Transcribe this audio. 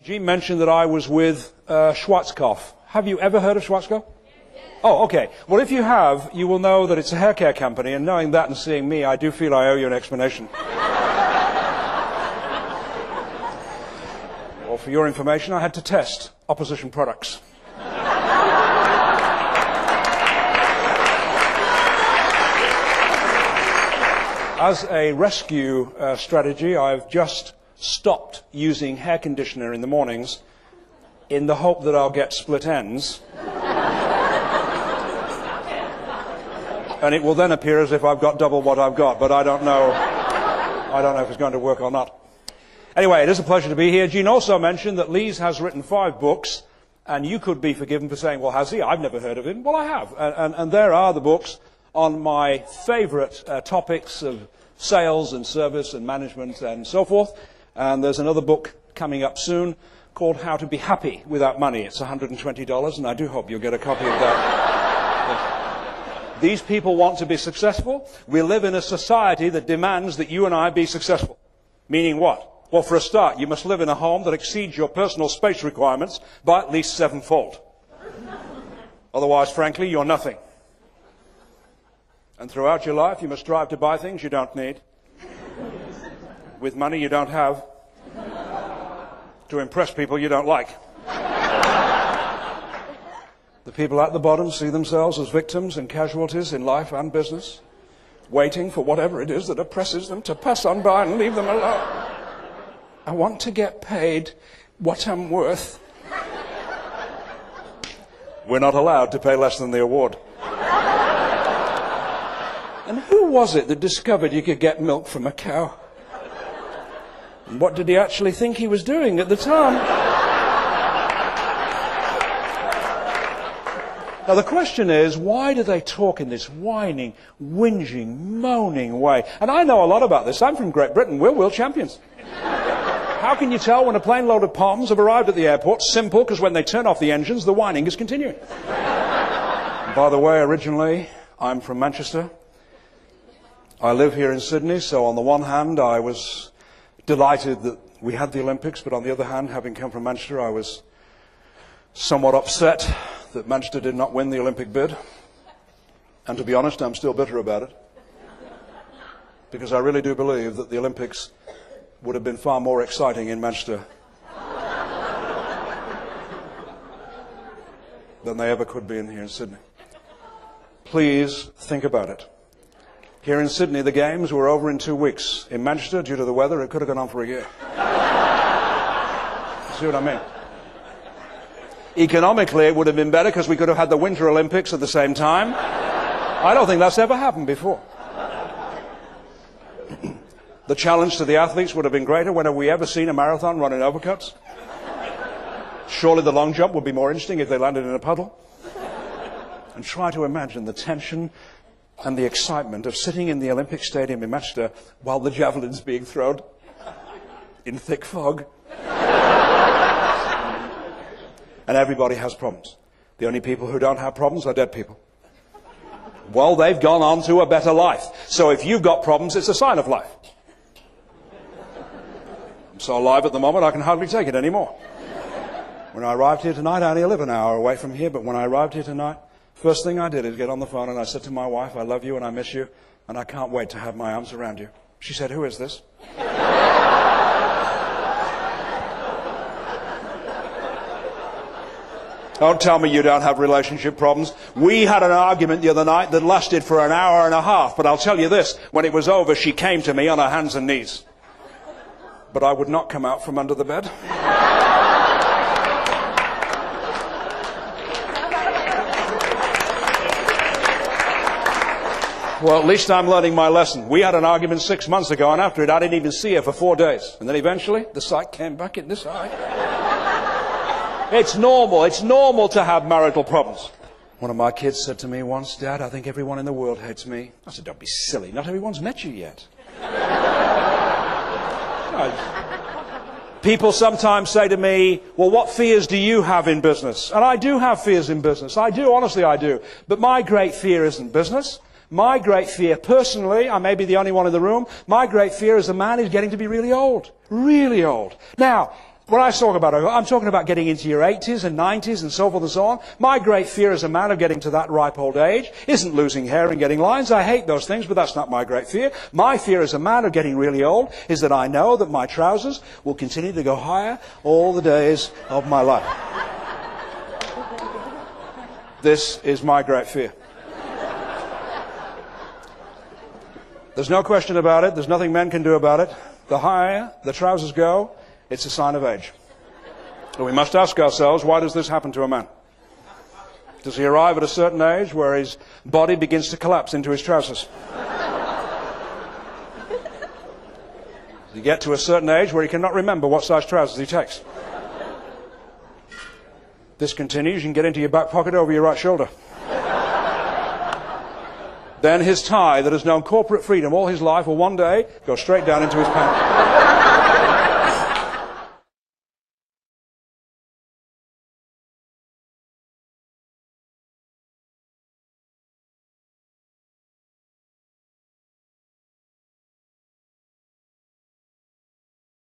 Gene mentioned that I was with Schwarzkopf. Have you ever heard of Schwarzkopf? Oh, okay. Well, if you have, you will know that it's a hair care company, and knowing that and seeing me, I do feel I owe you an explanation. Well, for your information, I had to test opposition products. As a rescue strategy, I've just stopped using hair conditioner in the mornings in the hope that I'll get split ends. And it will then appear as if I've got double what I've got, but I don't know if it's going to work or not. Anyway, it is a pleasure to be here. Gene also mentioned that Lees has written 5 books, and you could be forgiven for saying, well, has he? I've never heard of him. Well, I have. And there are the books on my favorite topics of sales and service and management and so forth. And there's another book coming up soon called How to Be Happy Without Money. It's $120, and I do hope you'll get a copy of that. These people want to be successful. We live in a society that demands that you and I be successful. Meaning what? Well, for a start, you must live in a home that exceeds your personal space requirements by at least 7-fold. Otherwise, frankly, you're nothing. And throughout your life, you must strive to buy things you don't need, with money you don't have, to impress people you don't like. The people at the bottom see themselves as victims and casualties in life and business, waiting for whatever it is that oppresses them to pass on by and leave them alone. I want to get paid what I'm worth. We're not allowed to pay less than the award. And who was it that discovered you could get milk from a cow? And what did he actually think he was doing at the time? Now the question is, why do they talk in this whining, whinging, moaning way? And I know a lot about this. I'm from Great Britain. We're world champions. How can you tell when a plane load of Poms have arrived at the airport? Simple, because when they turn off the engines, the whining is continuing. By the way, originally, I'm from Manchester. I live here in Sydney, so on the one hand, I was delighted that we had the Olympics, but on the other hand, having come from Manchester, I was somewhat upset that Manchester did not win the Olympic bid. And to be honest, I'm still bitter about it. Because I really do believe that the Olympics would have been far more exciting in Manchester than they ever could be in here in Sydney. Please think about it. Here in Sydney, the games were over in 2 weeks. In Manchester, due to the weather, it could have gone on for a year. See what I mean? Economically, it would have been better because we could have had the Winter Olympics at the same time. I don't think that's ever happened before. The challenge to the athletes would have been greater. When have we ever seen a marathon run in overcuts? Surely the long jump would be more interesting if they landed in a puddle. And try to imagine the tension and the excitement of sitting in the Olympic Stadium in Manchester while the javelin's being thrown in thick fog. And everybody has problems. The only people who don't have problems are dead people. Well, they've gone on to a better life. So if you've got problems, it's a sign of life. I'm so alive at the moment, I can hardly take it anymore. When I arrived here tonight, I only live an hour away from here, but when I arrived here tonight, first thing I did is get on the phone and I said to my wife, I love you and I miss you, and I can't wait to have my arms around you. She said, who is this? Don't tell me you don't have relationship problems. We had an argument the other night that lasted for an hour and a half, but I'll tell you this, when it was over, she came to me on her hands and knees. But I would not come out from under the bed. Well, at least I'm learning my lesson. We had an argument 6 months ago, and after it, I didn't even see her for 4 days. And then eventually, the sight came back in this eye. It's normal. It's normal to have marital problems. One of my kids said to me once, Dad, I think everyone in the world hates me. I said, don't be silly. Not everyone's met you yet. People sometimes say to me, well, what fears do you have in business? And I do have fears in business. I do, honestly I do. But my great fear isn't business. My great fear, personally, I may be the only one in the room, my great fear as a man is getting to be really old. Really old. Now, When I talk about it, I'm talking about getting into your 80s and 90s and so forth and so on. My great fear as a man of getting to that ripe old age isn't losing hair and getting lines. I hate those things, but that's not my great fear. My fear as a man of getting really old is that I know that my trousers will continue to go higher all the days of my life. This is my great fear. There's no question about it. There's nothing men can do about it. The higher the trousers go, it's a sign of age. So we must ask ourselves, why does this happen to a man? Does he arrive at a certain age where his body begins to collapse into his trousers? Does he get to a certain age where he cannot remember what size trousers he takes? This continues, you can get into your back pocket over your right shoulder. Then his tie that has known corporate freedom all his life will one day go straight down into his pants.